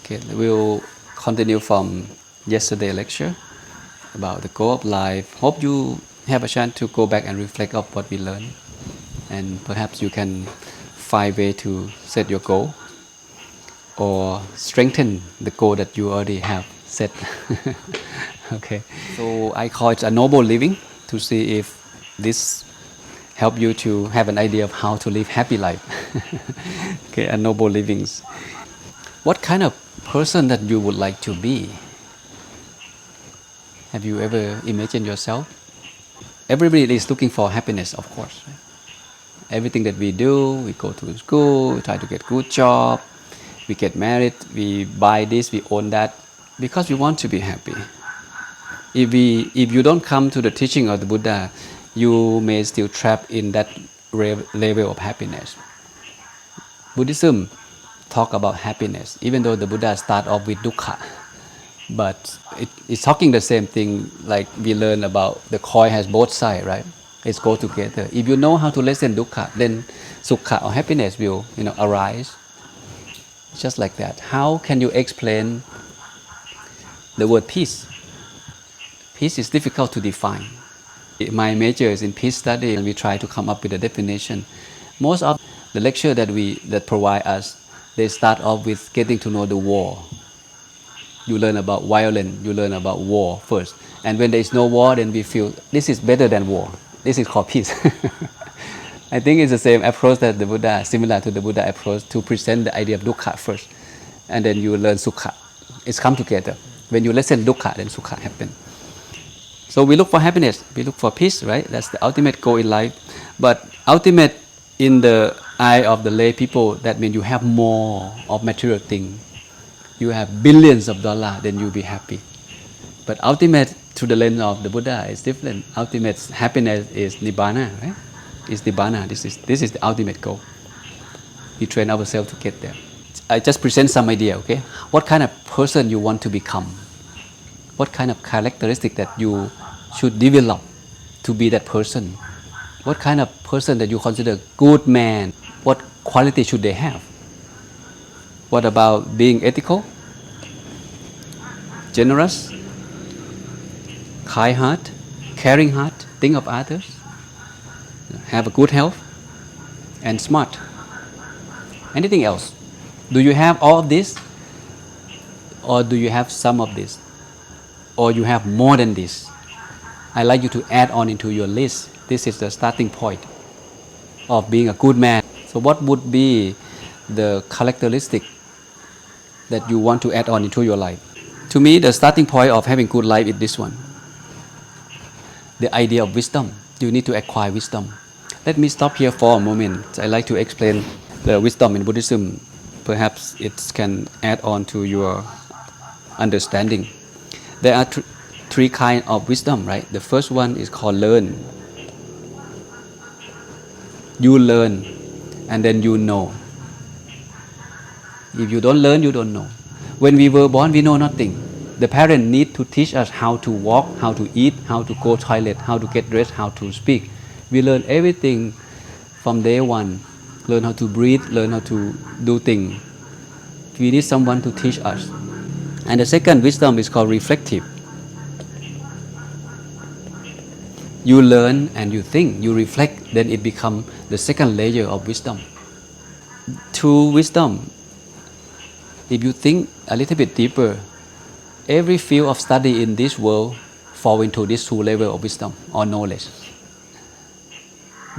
Okay, we'll continue from yesterday lecture about the goal of life. Hope you have a chance to go back and reflect on what we learned, and perhaps you can find a way to set your goal or strengthen the goal that you already have set. Okay, so I call it a noble living to see if this help you to have an idea of how to live happy life. Okay, a noble livings. What kind of person that you would like to be? Have you ever imagined yourself? Everybody is looking for happiness, of course. Everything that we do, we go to school, we try to get good job, we get married, we buy this, we own that, because we want to be happy. If you don't come to the teaching of the Buddha, you may still trap in that level of happiness. Buddhism talk about happiness, even though the Buddha start off with dukkha, but it's talking the same thing. Like we learn about the coin has both sides, right? It's go together. If you know how to lessen dukkha, then sukha or happiness will arise. Just like that. How can you explain the word peace? Peace is difficult to define. My major is in peace study, and we try to come up with a definition. Most of the lecture that provide us, they start off with getting to know the war. You learn about violence, you learn about war first. And when there is no war, then we feel this is better than war. This is called peace. I think it's the same approach that the Buddha, similar to the Buddha approach, to present the idea of dukkha first. And then you learn sukha. It's come together. When you listen dukkha, then sukha happens. So we look for happiness, we look for peace, right? That's the ultimate goal in life. But ultimate in the eye of the lay people, that means you have more of material things. You have billions of dollars, then you'll be happy. But ultimate through the lens of the Buddha is different. Ultimate happiness is nibbana, right? Is nibbana. This is the ultimate goal. We train ourselves to get there. I just present some idea, okay? What kind of person you want to become? What kind of characteristic that you should develop to be that person? What kind of person that you consider good man? What quality should they have? What about being ethical, generous, kind heart, caring heart, think of others, have a good health, and smart? Anything else? Do you have all of this? Or do you have some of this? Or you have more than this? I'd like you to add on into your list. This is the starting point of being a good man. So what would be the characteristic that you want to add on into your life? To me, the starting point of having good life is this one. The idea of wisdom. You need to acquire wisdom. Let me stop here for a moment. I'd like to explain the wisdom in Buddhism. Perhaps it can add on to your understanding. There are three kinds of wisdom, right? The first one is called learn. You learn, and then you know. If you don't learn, you don't know. When we were born, we know nothing. The parents need to teach us how to walk, how to eat, how to go toilet, how to get dressed, how to speak. We learn everything from day one. Learn how to breathe, learn how to do things. We need someone to teach us. And the second wisdom is called reflective. You learn and you think, you reflect, then it becomes the second layer of wisdom. True wisdom, if you think a little bit deeper, every field of study in this world fall into this two levels of wisdom or knowledge.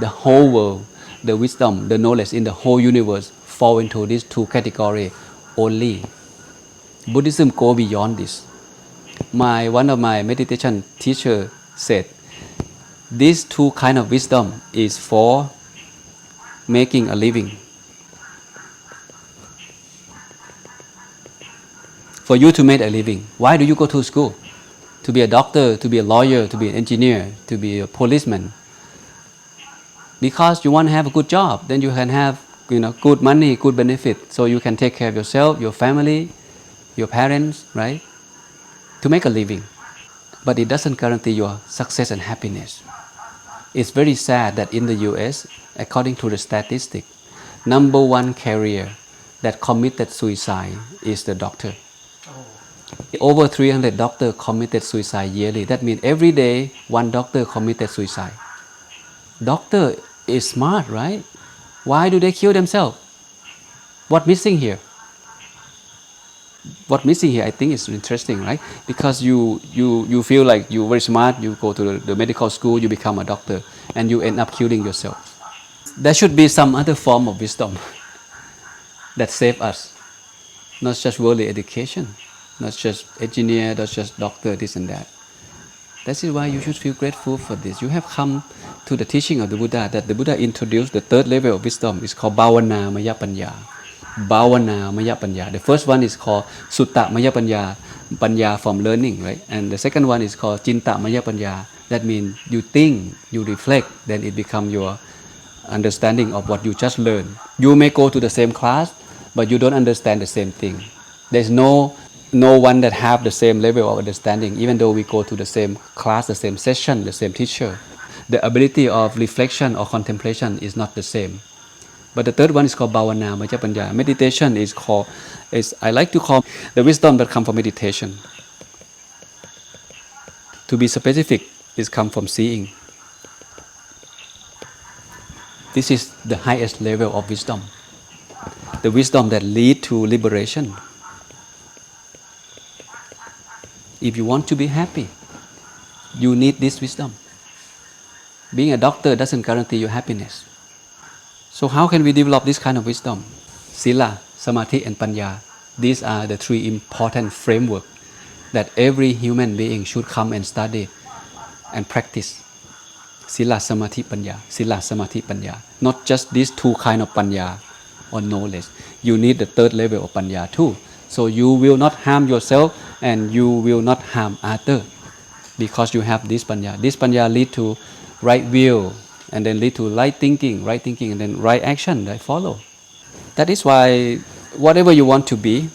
The whole world, the wisdom, the knowledge in the whole universe fall into these two categories only. Buddhism go beyond this. One of my meditation teacher said, these two kind of wisdom is for making a living. For you to make a living. Why do you go to school? To be a doctor, to be a lawyer, to be an engineer, to be a policeman. Because you want to have a good job, then you can have good money, good benefit, so you can take care of yourself, your family, your parents, right? To make a living. But it doesn't guarantee your success and happiness. It's very sad that in the US, according to the statistic, number one career that committed suicide is the doctor. Over 300 doctors committed suicide yearly. That means every day one doctor committed suicide. Doctor is smart, right? Why do they kill themselves? What missing here? What missing here, I think, is interesting, right? Because you feel like you're very smart, you go to the medical school, you become a doctor, and you end up killing yourself. There should be some other form of wisdom that save us, not just worldly education, not just engineer, not just doctor, this and that. That is why you should feel grateful for this. You have come to the teaching of the Buddha, that the Buddha introduced the third level of wisdom. It's called Bhavana Maya Panya. Bhavana Maya Panya. The first one is called Sutta Maya Panya, Panya from learning, right? And the second one is called Cinta Maya Panya. That means you think, you reflect, then it becomes your understanding of what you just learned. You may go to the same class, but you don't understand the same thing. There's no one that have the same level of understanding, even though we go to the same class, the same session, the same teacher. The ability of reflection or contemplation is not the same. But the third one is called Bhavana Maya Panya. Meditation I like to call the wisdom that comes from meditation. To be specific, it comes from seeing. This is the highest level of wisdom. The wisdom that leads to liberation. If you want to be happy, you need this wisdom. Being a doctor doesn't guarantee your happiness. So how can we develop this kind of wisdom? Sila, Samadhi, and Panya. These are the three important frameworks that every human being should come and study and practice. Sila, Samadhi, Panya. Sila, Samadhi, Panya. Not just these two kind of Panya or knowledge. You need the third level of Panya too. So you will not harm yourself and you will not harm others because you have this Panya. This Panya lead to right view and then lead to right thinking and then right action that follow. That is why whatever you want to be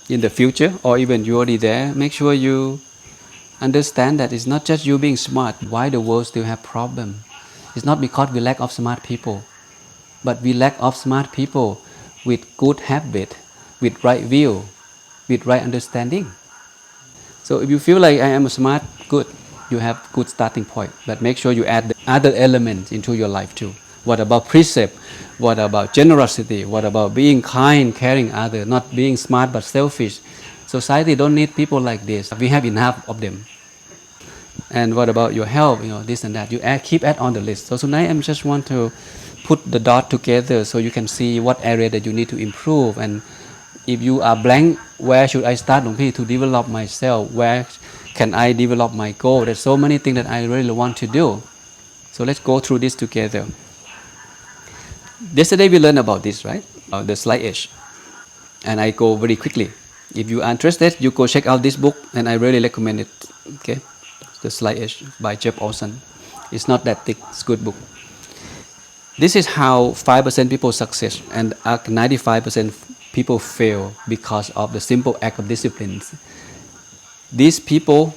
in the future or even you're already there, make sure you understand that it's not just you being smart. Why the world still have problem? It's not because we lack of smart people, but we lack of smart people with good habit, with right view, with right understanding. So if you feel like I am smart, good. You have good starting point, but make sure you add the other elements into your life too. What about precept? What about generosity? What about being kind, caring others, not being smart but selfish? Society don't need people like this. We have enough of them. And what about your health? This and that. You keep add on the list. So tonight I just want to put the dot together so you can see what area that you need to improve. And if you are blank, where should I start, to develop myself? Where can I develop my goal? There's so many things that I really want to do. So let's go through this together. Yesterday we learned about this, right? The slide edge. And I go very quickly. If you are interested, you go check out this book and I really recommend it. Okay? The Slide Edge by Jeff Olson. It's not that thick, it's a good book. This is how 5% people success and 95% people fail because of the simple act of discipline. These people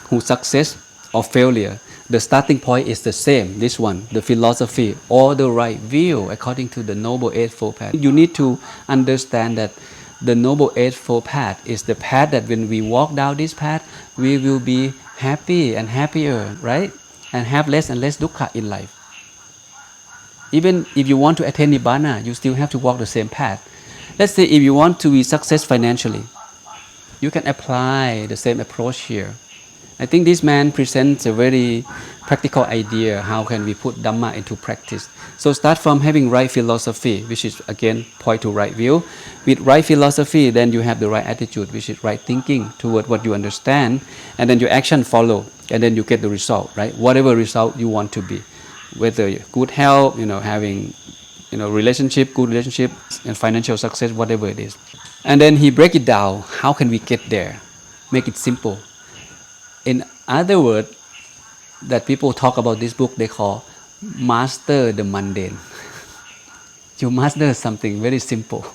who success or failure, the starting point is the same. This one, the philosophy or the right view according to the Noble Eightfold Path. You need to understand that the Noble Eightfold Path is the path that when we walk down this path, we will be happy and happier, right? And have less and less dukkha in life. Even if you want to attain Nibbana, you still have to walk the same path. Let's say if you want to be successful financially, you can apply the same approach here. I think this man presents a very practical idea. How can we put Dhamma into practice? So start from having right philosophy, which is again point to right view. With right philosophy, then you have the right attitude, which is right thinking toward what you understand, and then your action follow, and then you get the result, right? Whatever result you want to be, whether good health, having, relationship, good relationship, and financial success, whatever it is. And then he break it down. How can we get there? Make it simple. In other words, that people talk about this book, they call master the mundane. You master something very simple.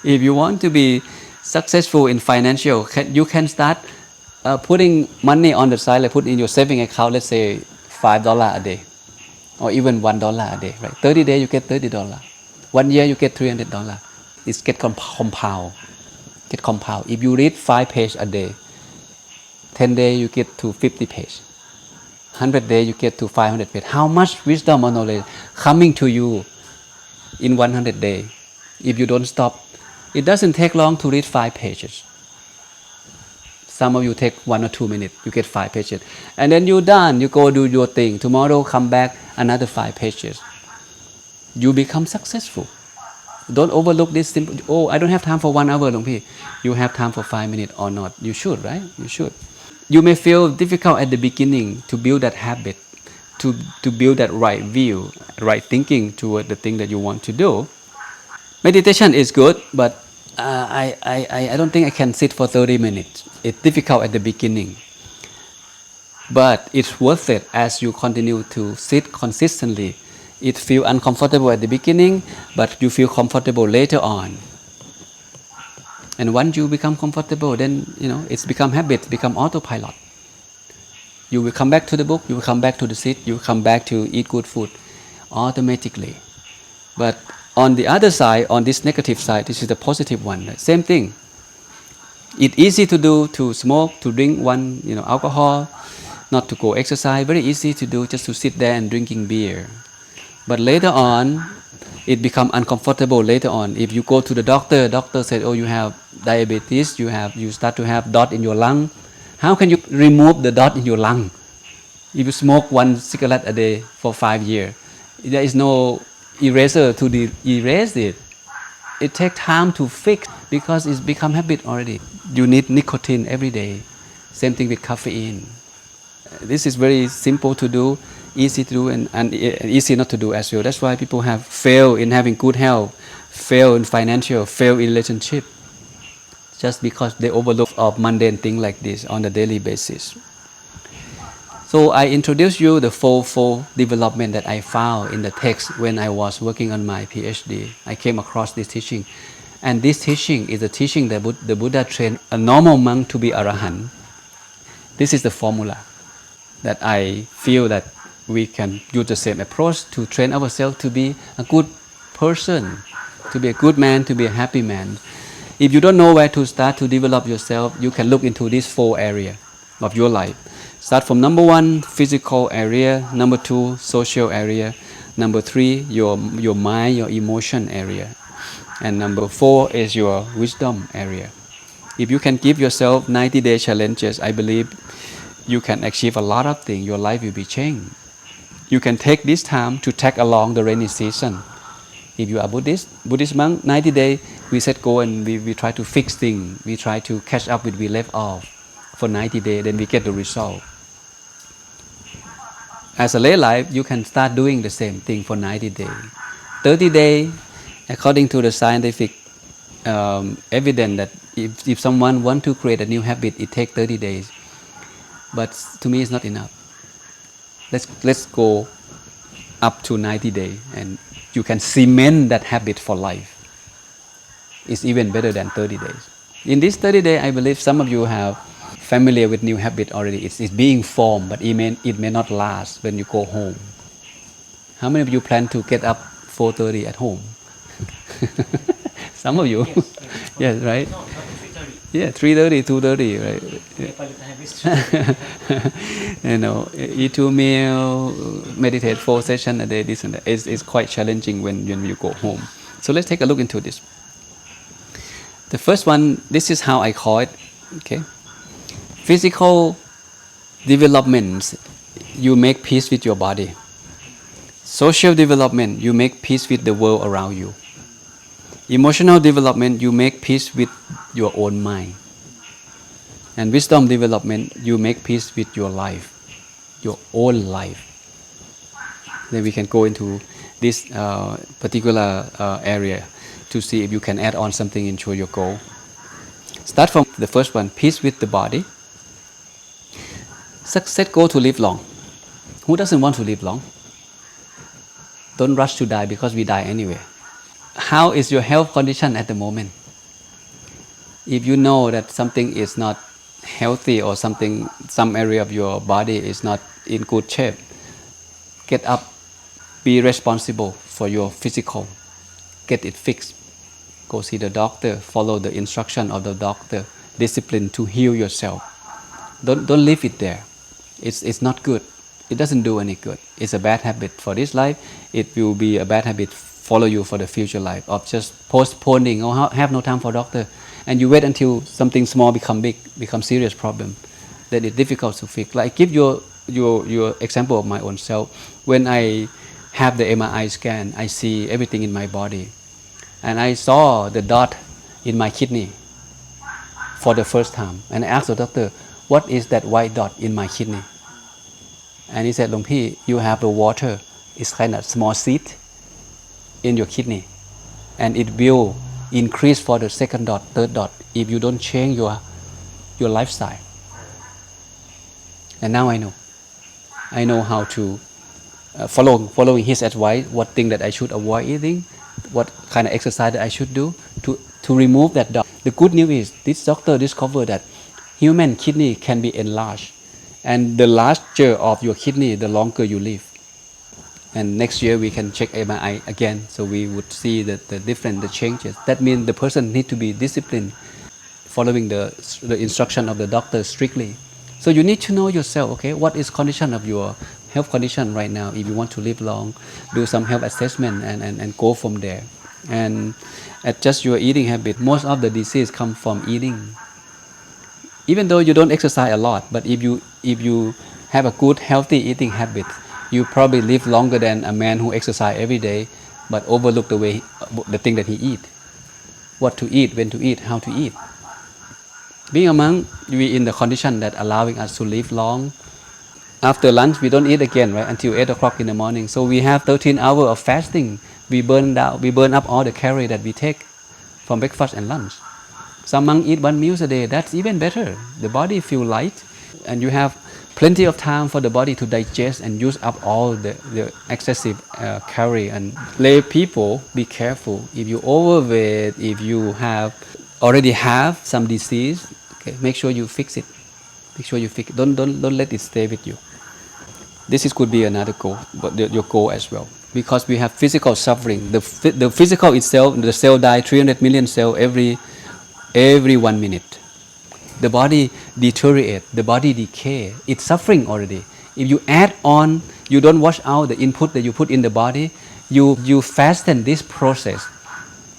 If you want to be successful in financial, you can start putting money on the side, like put in your saving account, let's say $5 a day. or even $1 a day, right? 30 days you get $30. 1 year you get $300. It get compound. If you read 5 pages a day, 10 days you get to 50 pages. 100 days you get to 500 pages. How much wisdom or knowledge coming to you in 100 days if you don't stop? It doesn't take long to read 5 pages. Some of you take 1 or 2 minutes, you get 5 pages. And then you're done, you go do your thing. Tomorrow come back, another 5 pages. You become successful. Don't overlook this simple, oh, I don't have time for 1 hour, Long Pi. You have time for 5 minutes or not. You should, right? You should. You may feel difficult at the beginning to build that habit, to build that right view, right thinking toward the thing that you want to do. Meditation is good, but I don't think I can sit for 30 minutes. It's difficult at the beginning. But it's worth it as you continue to sit consistently. It feels uncomfortable at the beginning, but you feel comfortable later on. And once you become comfortable, then it's become habit, become autopilot. You will come back to the book, you will come back to the seat, you will come back to eat good food automatically. But on the other side, on this negative side, this is the positive one. Same thing. It's easy to do, to smoke, to drink alcohol, not to go exercise. Very easy to do, just to sit there and drinking beer. But later on, it becomes uncomfortable later on. If you go to the doctor said, oh, you have diabetes, you start to have dot in your lung. How can you remove the dot in your lung? If you smoke 1 cigarette a day for 5 years, there is no eraser to erase it. It takes time to fix because it's become habit already. You need nicotine every day. Same thing with caffeine. This is very simple to do, easy to do, and easy not to do as well. That's why people have failed in having good health, failed in financial, failed in relationship, just because they overlook of mundane things like this on a daily basis. So I introduced you the fourfold development that I found in the text when I was working on my PhD. I came across this teaching. And this teaching is the teaching that the Buddha trained a normal monk to be Arahant. This is the formula that I feel that we can use the same approach to train ourselves to be a good person, to be a good man, to be a happy man. If you don't know where to start to develop yourself, you can look into these 4 areas of your life. Start from number 1, physical area, number 2, social area, number 3, your mind, your emotion area, and number 4 is your wisdom area. If you can give yourself 90-day challenges, I believe you can achieve a lot of things. Your life will be changed. You can take this time to tag along the rainy season. If you are Buddhist monk, 90 days, we set go and we try to fix things. We try to catch up with we left off for 90 days, then we get the result. As a lay life, you can start doing the same thing for 90 days. 30 days, according to the scientific evidence that if someone wants to create a new habit, it takes 30 days. But to me, it's not enough. Let's go up to 90 days, and you can cement that habit for life. It's even better than 30 days. In this 30 days, I believe some of you have familiar with new habit already. It's being formed, but it may not last when you go home. How many of you plan to get up 4:30 at home? Some of you. Yes, right? No, not 3:30. Yeah, 3:30, 2:30, right? Eat 2 meals, meditate 4 sessions a day, this and that. It's quite challenging when you go home. So let's take a look into this. The first one, this is how I call it. Okay. Physical development, you make peace with your body. Social development, you make peace with the world around you. Emotional development, you make peace with your own mind. And wisdom development, you make peace with your life, your own life. Then we can go into this particular area to see if you can add on something into your goal. Start from the first one, peace with the body. Set goal to live long. Who doesn't want to live long? Don't rush to die because we die anyway. How is your health condition at the moment? If you know that something is not healthy or some area of your body is not in good shape, get up be responsible for your physical. Get it fixed. Go see the doctor. Follow the instruction of the doctor. Discipline to heal yourself. Don't leave it there. It's not good. It doesn't do any good. It's a bad habit for this life. It will be a bad habit follow you for the future life of just postponing or have no time for doctor, and you wait until something small become big, become serious problem. Then it's difficult to fix. Like give your example of my own self. When I have the MRI scan, I see everything in my body, and I saw the dot in my kidney for the first time. And I asked the doctor, "What is that white dot in my kidney?" And he said, "Longpi, you have the water. It's kind of small seed in your kidney, and it will increase for the second dot, third dot if you don't change your lifestyle." And now I know how to following his advice, what thing that I should avoid eating, what kind of exercise that I should do to remove that dot. The good news is this doctor discovered that human kidney can be enlarged, and the larger of your kidney, the longer you live. And next year we can check MRI again, so we would see the different, the changes. That means the person need to be disciplined, following the instruction of the doctor strictly. So you need to know yourself, okay, what is condition of your health condition right now. If you want to live long, do some health assessment and go from there. And adjust your eating habit. Most of the disease come from eating. Even though you don't exercise a lot, but if you have a good healthy eating habit, you probably live longer than a man who exercise every day but overlook the thing that he eat. What to eat, when to eat, how to eat. Being a monk, we in the condition that allowing us to live long. After lunch, we don't eat again, right, until 8 o'clock in the morning. So we have 13 hours of fasting. We burn up all the calories that we take from breakfast and lunch. Some monks eat 1 meal a day. That's even better. The body feel light, and you have plenty of time for the body to digest and use up all the excessive calorie. And lay people, be careful. If you overweight, if you already have some disease, okay, make sure you fix it. Make sure you fix it. Don't let it stay with you. This could be another goal, but your goal as well. Because we have physical suffering. The physical itself, the cell die 300 million cells every 1 minute. The body deteriorate, the body decay. It's suffering already. If you add on, you don't wash out the input that you put in the body, you fasten this process.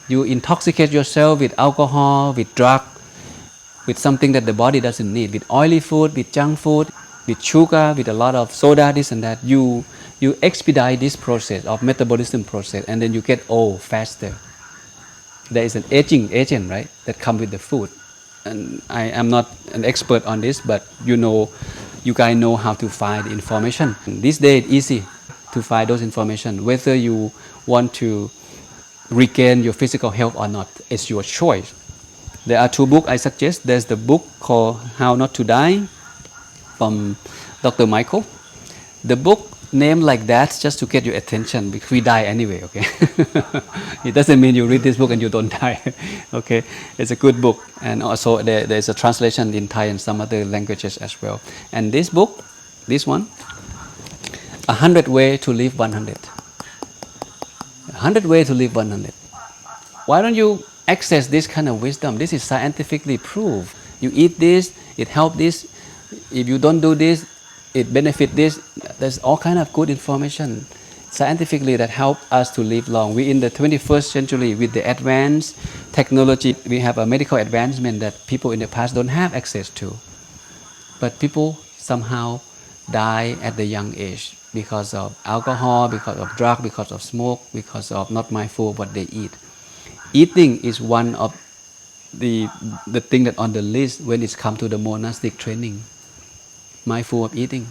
You intoxicate yourself with alcohol, with drug, with something that the body doesn't need, with oily food, with junk food, with sugar, with a lot of soda, this and that. You expedite this process of metabolism process, and then you get old faster. There is an aging agent, right, that comes with the food. And I am not an expert on this, but you guys know how to find the information. This day it's easy to find those information. Whether you want to regain your physical health or not, it's your choice. There are 2 books I suggest. There's the book called How Not to Die from Dr. Michael. The book named like that just to get your attention, because we die anyway, okay? It doesn't mean you read this book and you don't die, okay? It's a good book. And also there's a translation in Thai and some other languages as well. And this book, this one, 100 Ways to Live 100. 100 Ways to Live 100. Why don't you access this kind of wisdom? This is scientifically proved. You eat this, it helps this. If you don't do this, it benefits this. There's all kind of good information scientifically that help us to live long. We in the 21st century with the advanced technology, we have a medical advancement that people in the past don't have access to. But people somehow die at the young age because of alcohol, because of drug, because of smoke, because of not mindful of what they eat. Eating is one of the thing that on the list when it's come to the monastic training. Mindful of eating.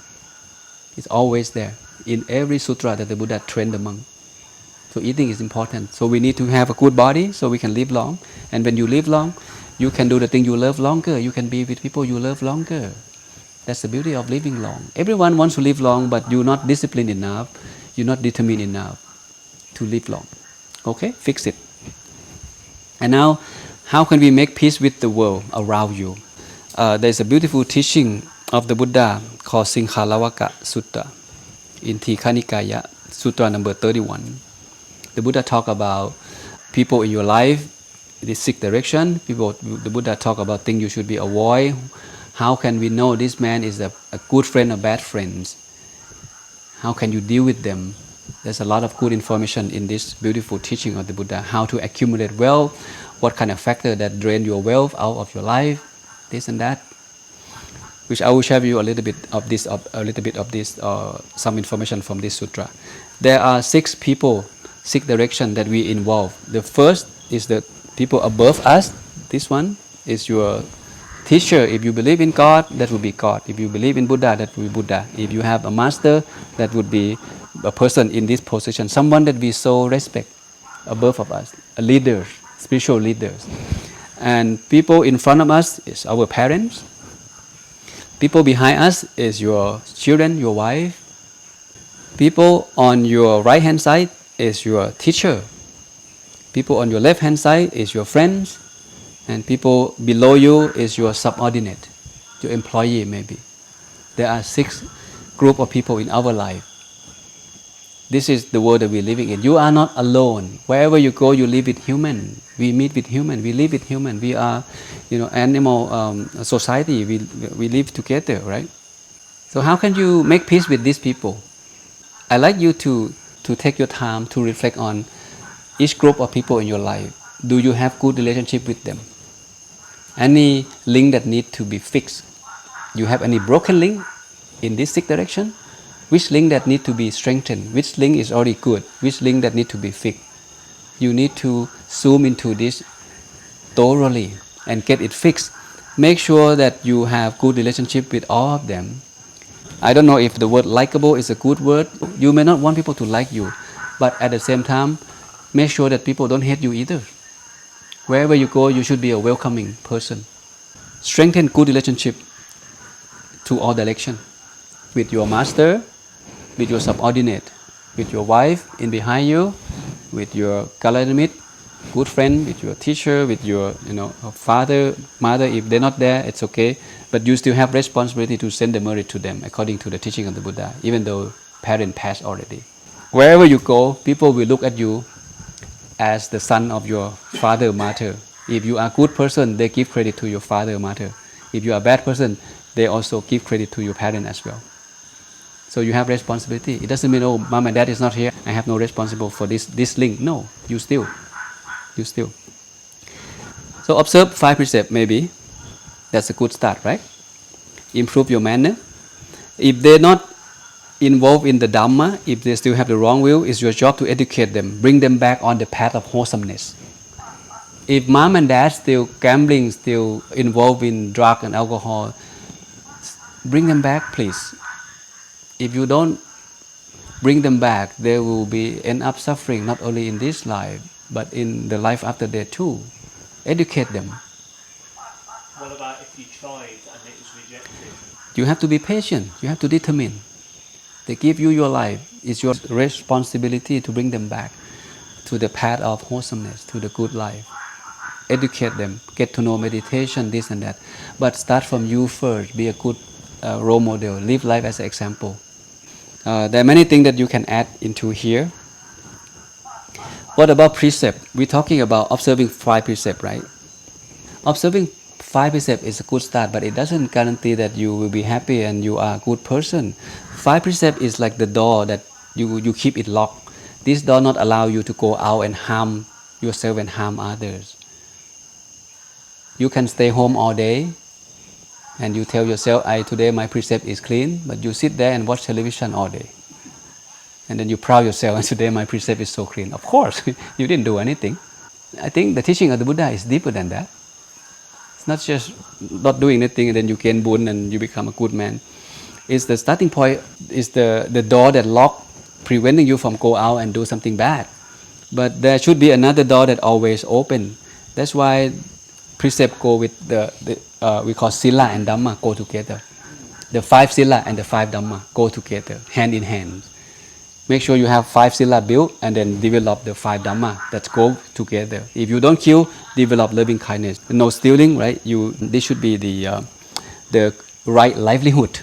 It's always there in every sutra that the Buddha trained the monk. So eating is important. So we need to have a good body so we can live long. And when you live long, you can do the thing you love longer. You can be with people you love longer. That's the beauty of living long. Everyone wants to live long, but you're not disciplined enough. You're not determined enough to live long. Okay? Fix it. And now, how can we make peace with the world around you? There's a beautiful teaching of the Buddha called Singhalavaka Sutta in Tikha Nikaya Sutra number 31. The Buddha talk about people in your life, this 6 direction. The Buddha talk about things you should be avoid. How can we know this man is a good friend or bad friend? How can you deal with them? There's a lot of good information in this beautiful teaching of the Buddha. How to accumulate wealth, what kind of factor that drain your wealth out of your life, this and that. Which I will share with you a little bit of this, some information from this sutra. There are 6 people, 6 directions that we involve. The first is the people above us. This one is your teacher. If you believe in God, that would be God. If you believe in Buddha, that would be Buddha. If you have a master, that would be a person in this position, someone that we so respect above of us, a leader, spiritual leaders. And people in front of us is our parents. People behind us is your children, your wife. People on your right hand side is your teacher. People on your left hand side is your friends. And people below you is your subordinate, your employee maybe. There are 6 group of people in our life. This is the world that we're living in. You are not alone. Wherever you go, you live with human. We meet with human. We live with human. We are, animal society. We live together, right? So how can you make peace with these people? I like you to take your time to reflect on each group of people in your life. Do you have good relationship with them? Any link that need to be fixed? You have any broken link in this 6 direction? Which link that need to be strengthened? Which link is already good? Which link that need to be fixed? You need to zoom into this thoroughly and get it fixed. Make sure that you have good relationship with all of them. I don't know if the word likable is a good word. You may not want people to like you, but at the same time, make sure that people don't hate you either. Wherever you go, you should be a welcoming person. Strengthen good relationship to all direction. With your master, with your subordinate, with your wife in behind you, with your kalanamit, good friend, with your teacher, with your father, mother. If they're not there, it's okay. But you still have responsibility to send the merit to them according to the teaching of the Buddha, even though parent passed already. Wherever you go, people will look at you as the son of your father, mother. If you are a good person, they give credit to your father, mother. If you are a bad person, they also give credit to your parent as well. So you have responsibility. It doesn't mean, oh, mom and dad is not here, I have no responsibility for this link. No, you still. So observe 5 precepts maybe. That's a good start, right? Improve your manner. If they're not involved in the Dhamma, if they still have the wrong view, it's your job to educate them, bring them back on the path of wholesomeness. If mom and dad still gambling, still involved in drug and alcohol, bring them back, please. If you don't bring them back, they will end up suffering not only in this life, but in the life after that too. Educate them. What about if you tried and it was rejected? You have to be patient. You have to determine. They give you your life. It's your responsibility to bring them back to the path of wholesomeness, to the good life. Educate them. Get to know meditation, this and that. But start from you first. Be a good role model. Live life as an example. There are many things that you can add into here. What about precept? We're talking about observing 5 precepts, right? Observing 5 precepts is a good start, but it doesn't guarantee that you will be happy and you are a good person. 5 precepts is like the door that you keep it locked. This door not allow you to go out and harm yourself and harm others. You can stay home all day and you tell yourself, today my precept is clean, but you sit there and watch television all day. And then you proud yourself, and today my precept is so clean. Of course, you didn't do anything. I think the teaching of the Buddha is deeper than that. It's not just not doing anything and then you gain boon and you become a good man. It's the starting point, is the door that lock, preventing you from go out and do something bad. But there should be another door that always open. That's why precept go with we call Sila and Dhamma go together. The 5 Sila and the 5 Dhamma go together, hand in hand. Make sure you have 5 Sila built and then develop the 5 Dhamma that go together. If you don't kill, develop loving kindness. No stealing, right? This should be the right livelihood.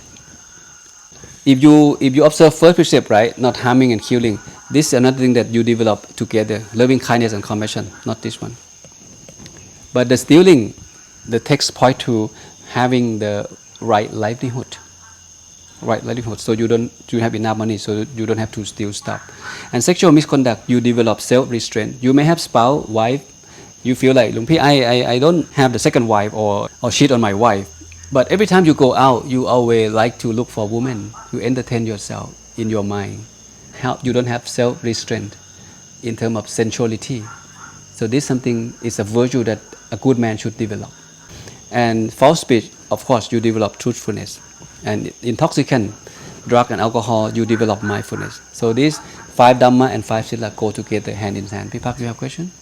if you observe first precept, right, not harming and killing, this is another thing that you develop together, loving kindness and compassion, not this one. But the stealing, the text point to having the right livelihood. Right livelihood, so you have enough money, so you don't have to steal stuff. And sexual misconduct, you develop self-restraint. You may have spouse, wife, you feel like, Lumpy, I don't have the second wife or cheat on my wife. But every time you go out, you always like to look for women. You entertain yourself in your mind. You don't have self-restraint in terms of sensuality. So this something is a virtue that a good man should develop. And false speech, of course, you develop truthfulness. And intoxicant, drug and alcohol, you develop mindfulness. So these 5 Dhamma and 5 Sila go together hand in hand. Pipak, you have a question?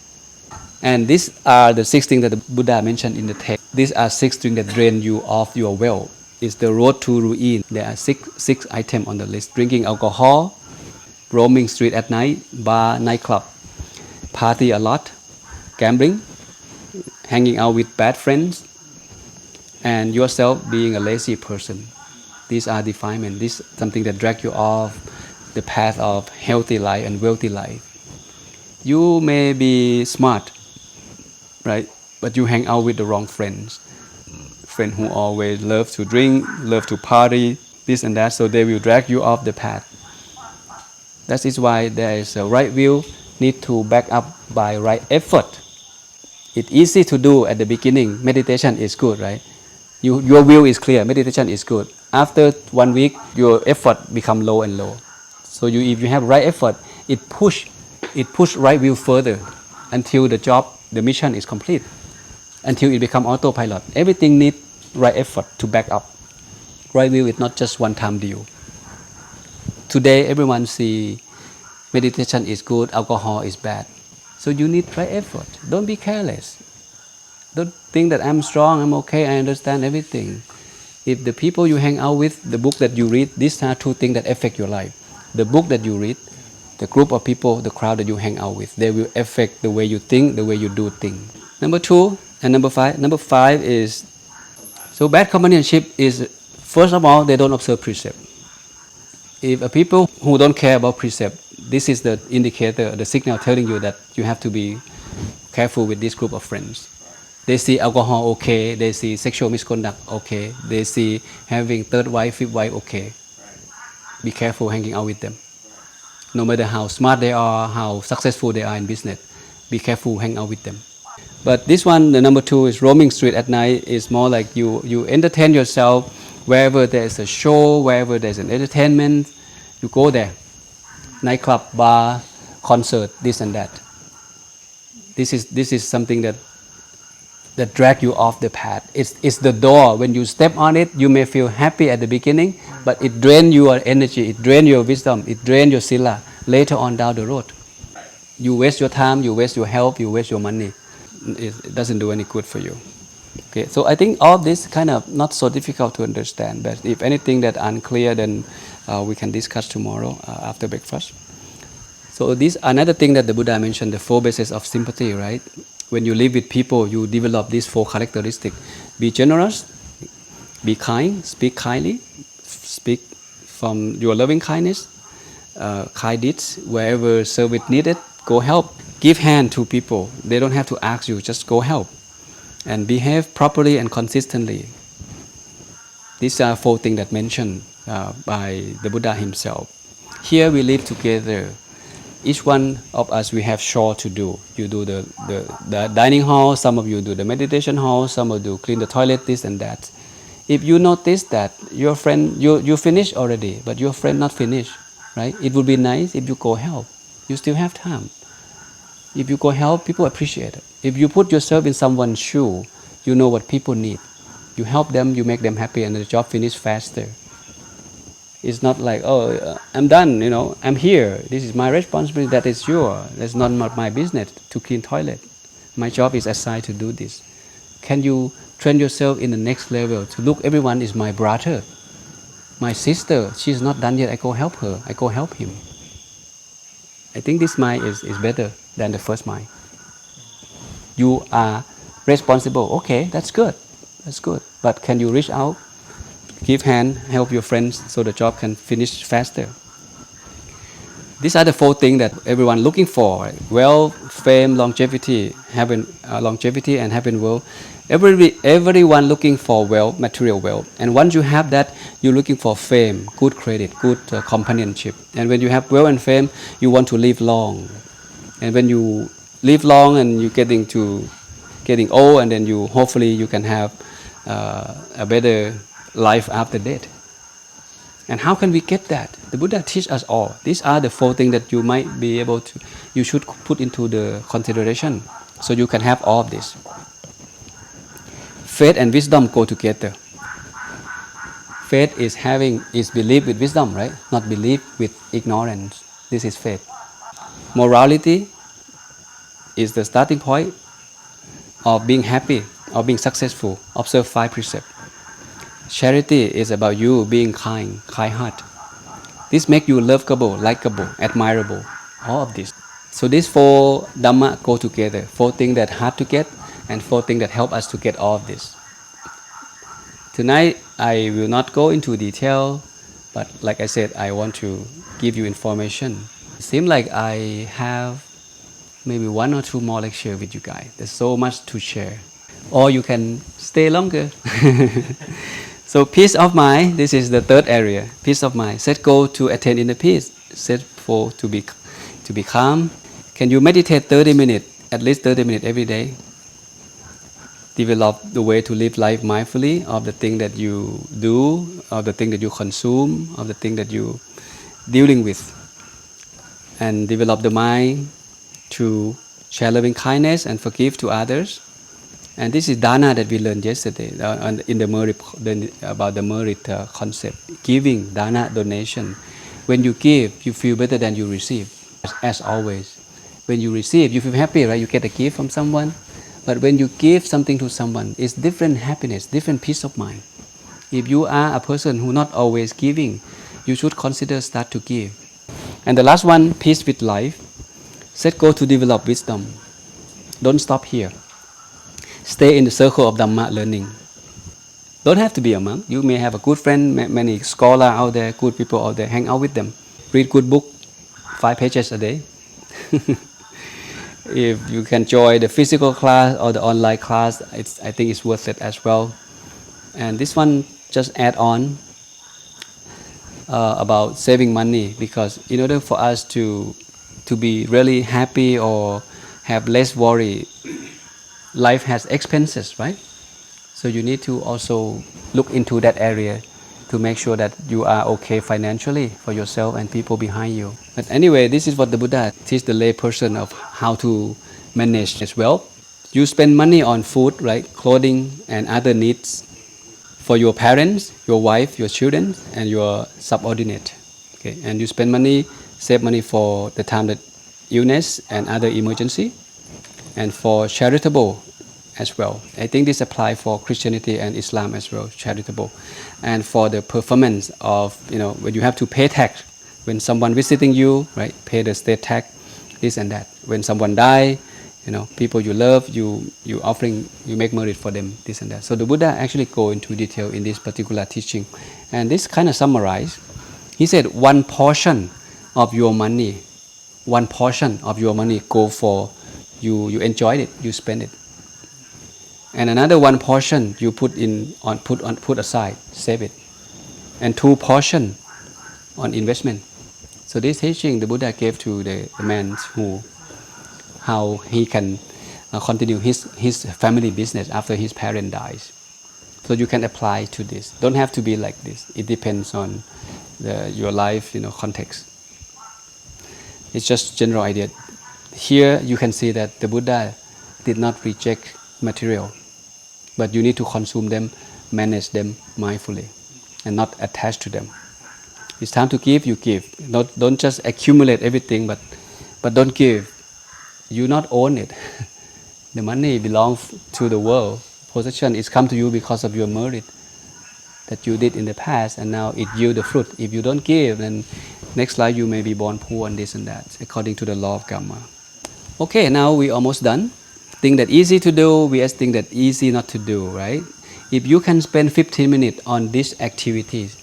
And these are the 6 things that the Buddha mentioned in the text. These are 6 things that drain you of your wealth. It's the road to ruin. There are six items on the list. Drinking alcohol, roaming street at night, bar, nightclub, party a lot, gambling, hanging out with bad friends, and yourself being a lazy person. These are defilement. This is something that drags you off the path of healthy life and wealthy life. You may be smart, right? But you hang out with the wrong friends. Friends who always love to drink, love to party, this and that, so they will drag you off the path. That is why there is a right view need to back up by right effort. It's easy to do at the beginning. Meditation is good, right? Your will is clear. Meditation is good. After 1 week, your effort become low and low. So if you have right effort, it push right will further until the mission is complete, until it become autopilot. Everything needs right effort to back up. Right will is not just one-time deal. Today, everyone see meditation is good, alcohol is bad. So you need right effort. Don't be careless. Don't think that I'm strong, I'm okay, I understand everything. If the people you hang out with, the book that you read, these are 2 things that affect your life. The book that you read, the group of people, the crowd that you hang out with, they will affect the way you think, the way you do things. Number 2 and number 5. Number 5 is, so bad companionship is, first of all, they don't observe precept. If a people who don't care about precept, this is the indicator, the signal telling you that you have to be careful with this group of friends. They see alcohol okay, they see sexual misconduct okay, they see having 3rd wife, 5th wife okay. Be careful hanging out with them. No matter how smart they are, how successful they are in business, be careful hang out with them. But this one, the number 2 is roaming street at night, is more like you entertain yourself wherever there is a show, wherever there is an entertainment, you go there. Nightclub, bar, concert, this and that. This is something that drag you off the path. It's the door. When you step on it, you may feel happy at the beginning, but it drains your energy, it drains your wisdom, it drains your sila later on down the road. You waste your time, you waste your health, you waste your money. It doesn't do any good for you. Okay, so I think all this kind of not so difficult to understand, but if anything that unclear, then we can discuss tomorrow after breakfast. So this another thing that the Buddha mentioned, the 4 bases of sympathy, right? When you live with people, you develop these 4 characteristics. Be generous, be kind, speak kindly, speak from your loving kindness, kind deeds, wherever service needed, go help. Give hand to people. They don't have to ask you, just go help. And behave properly and consistently. These are 4 things that mentioned by the Buddha himself. Here we live together. Each one of us, we have chore to do. You do the dining hall, some of you do the meditation hall, some of you clean the toilet, this and that. If you notice that your friend, you finished already, but your friend not finished, right? It would be nice if you go help. You still have time. If you go help, people appreciate it. If you put yourself in someone's shoe, you know what people need. You help them, you make them happy, and the job finishes faster. It's not like, I'm done, I'm here. This is my responsibility, that is yours. That's not my business to clean toilet. My job is assigned to do this. Can you train yourself in the next level to look, everyone is my brother, my sister, she's not done yet, I go help her, I go help him. I think this mind is better than the first mind. You are responsible, okay, that's good. But can you reach out Give hand, help your friends so the job can finish faster. These are the 4 things that everyone looking for: right? Wealth, fame, longevity, longevity and happy world. Everyone looking for wealth, material wealth. And once you have that, you're looking for fame, good credit, good companionship. And when you have wealth and fame, you want to live long. And when you live long and you're getting old, and then hopefully you can have a better life after death. And how can we get that? The Buddha teach us all. These are the 4 things that you might be able to, you should put into the consideration, so you can have all of this. Faith and wisdom go together. Faith is belief with wisdom, right? Not belief with ignorance. This is faith. Morality is the starting point of being happy, of being successful. Observe 5 precepts. Charity is about you being kind heart. This makes you lovable, likable, admirable. All of this. So these 4 Dhamma go together. 4 things that hard to get, and 4 things that help us to get all of this. Tonight I will not go into detail, but like I said, I want to give you information. It seems like I have maybe 1 or 2 more lectures with you guys. There's so much to share. Or you can stay longer. So peace of mind, this is the 3rd area. Peace of mind. Set goal to attain inner peace. Set for to be calm. Can you meditate 30 minutes, at least 30 minutes every day? Develop the way to live life mindfully of the thing that you do, of the thing that you consume, of the thing that you dealing with. And develop the mind to share loving kindness and forgive to others. And this is dana that we learned yesterday in the merit, about the merit concept. Giving, dana, donation. When you give, you feel better than you receive, as always. When you receive, you feel happy, right? You get a gift from someone. But when you give something to someone, it's different happiness, different peace of mind. If you are a person who not always giving, you should consider start to give. And the last one, peace with life. Set goal to develop wisdom. Don't stop here. Stay in the circle of Dhamma learning. Don't have to be a monk. You may have a good friend, many scholars out there, good people out there. Hang out with them. Read good book, 5 pages a day. If you can join the physical class or the online class, I think it's worth it as well. And this one just add on about saving money, because in order for us to be really happy or have less worry, life has expenses, right? So you need to also look into that area to make sure that you are okay financially for yourself and people behind you. But anyway, this is what the Buddha teach the lay person of how to manage as well. You spend money on food, right, clothing and other needs for your parents, your wife, your children, and your subordinate. Okay, and you spend money, save money for the time that illness and other emergency, and for charitable as well. I think this applies for Christianity and Islam as well, charitable. And for the performance of, when you have to pay tax, when someone visiting you, right, pay the state tax, this and that. When someone die, people you love, you offering, you make merit for them, this and that. So the Buddha actually go into detail in this particular teaching. And this kind of summarize. He said 1 portion of your money, 1 portion of your money go for, you enjoyed it, you spend it. And another 1 portion you put aside, save it. And 2 portion on investment. So this teaching the Buddha gave to the man how he can continue his family business after his parent dies. So you can apply to this. Don't have to be like this. It depends on your life, context. It's just general idea. Here you can see that the Buddha did not reject material, but you need to consume them, manage them mindfully, and not attach to them. It's time to give, you give. Don't just accumulate everything, but don't give. You not own it. The money belongs to the world. Possession is come to you because of your merit that you did in the past, and now it yield the fruit. If you don't give, then next life you may be born poor and this and that, according to the law of karma. Okay, now we almost done. Thing that easy to do, we think that easy not to do, right? if you can spend 15 minutes on these activities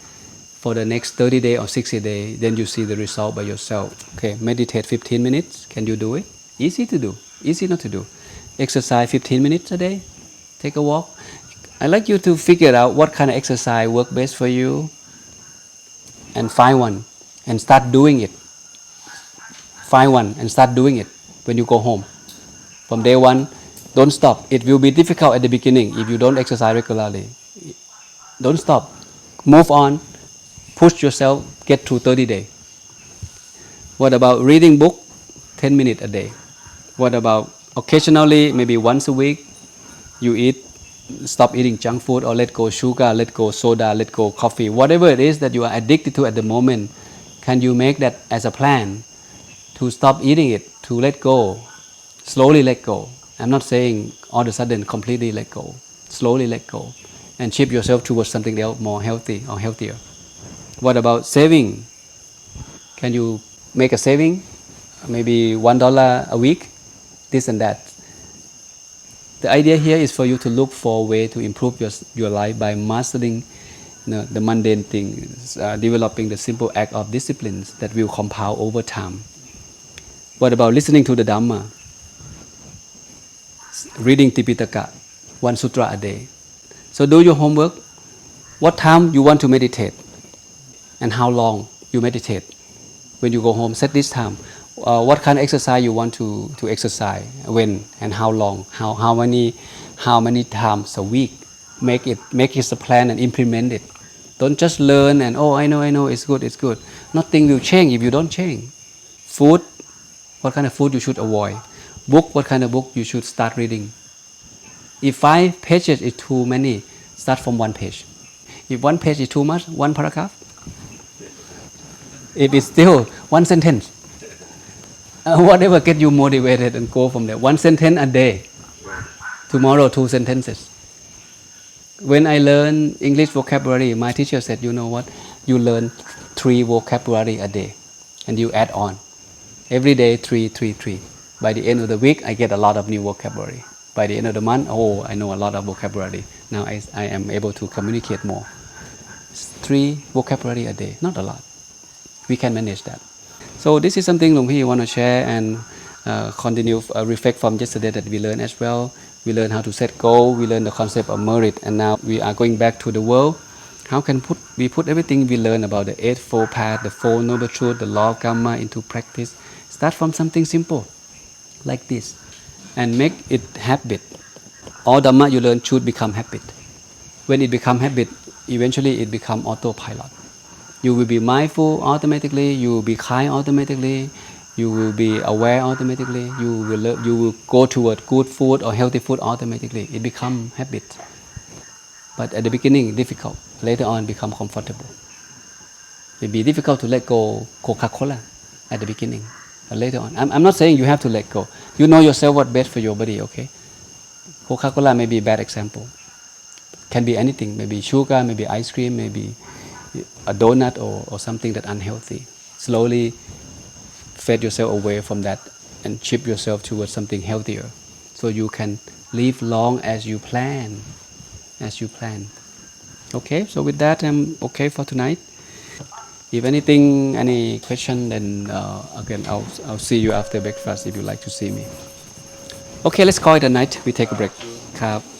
for the next 30 days or 60 days, then you see the result by yourself. Okay, meditate 15 minutes. Can you do it? Easy to do, easy not to do. Exercise 15 minutes a day. Take a walk. I'd like you to figure out what kind of exercise works best for you and find one and start doing it. Find one and start doing it when you go home. From day one, don't stop. It will be difficult at the beginning if you don't exercise regularly. Don't stop. Move on. Push yourself. Get through 30 days. What about reading book? 10 minutes a day. What about occasionally, maybe once a week, you stop eating junk food or let go sugar, let go soda, let go coffee. Whatever it is that you are addicted to at the moment, can you make that as a plan to stop eating it, to let go, slowly let go? I'm not saying all of a sudden completely let go. Slowly let go and shape yourself towards something else more healthy or healthier. What about saving? Can you make a saving? Maybe $1 a week, this and that. The idea here is for you to look for a way to improve your life by mastering the mundane things, developing the simple act of disciplines that will compound over time. What about listening to the Dhamma? Reading Tipitaka, one sutra a day. So do your homework. What time you want to meditate and how long you meditate. When you go home, set this time. What kind of exercise you want to exercise, when and how long, how many times a week. Make it a plan and implement it. Don't just learn and I know it's good. Nothing will change if you don't change. Food, what kind of food you should avoid. Book, what kind of book you should start reading. If 5 pages is too many, start from 1 page. If 1 page is too much, 1 paragraph. If it's still 1 sentence, whatever get you motivated and go from there. 1 sentence a day. Tomorrow 2 sentences. When I learn English vocabulary, my teacher said, you know what? You learn 3 vocabulary a day, and you add on. Every day 3. By the end of the week, I get a lot of new vocabulary. By the end of the month, I know a lot of vocabulary. Now I am able to communicate more. 3 vocabulary a day, not a lot. We can manage that. So this is something Luang Pi want to share and continue reflect from yesterday that we learned as well. We learn how to set goal. We learn the concept of merit, and now we are going back to the world. How can we put everything we learn about the Eightfold Path, the Four Noble Truths, the Law of Karma into practice? Start from something simple, like this, and make it habit. All Dhamma you learn should become habit. When it become habit, eventually it become autopilot. You will be mindful automatically. You will be kind automatically. You will be aware automatically. You will go toward good food or healthy food automatically. It become habit. But at the beginning, difficult. Later on, become comfortable. It will be difficult to let go Coca-Cola at the beginning. But later on, I'm not saying you have to let go. You know yourself what's best for your body, okay? Coca-Cola may be a bad example. Can be anything. Maybe sugar, maybe ice cream, maybe a donut or something that unhealthy. Slowly fade yourself away from that and shift yourself towards something healthier, so you can live long as you plan. Okay, so with that, I'm okay for tonight. If any question, then again, I'll see you after breakfast if you like to see me. Okay, let's call it a night. We take a break. ครับ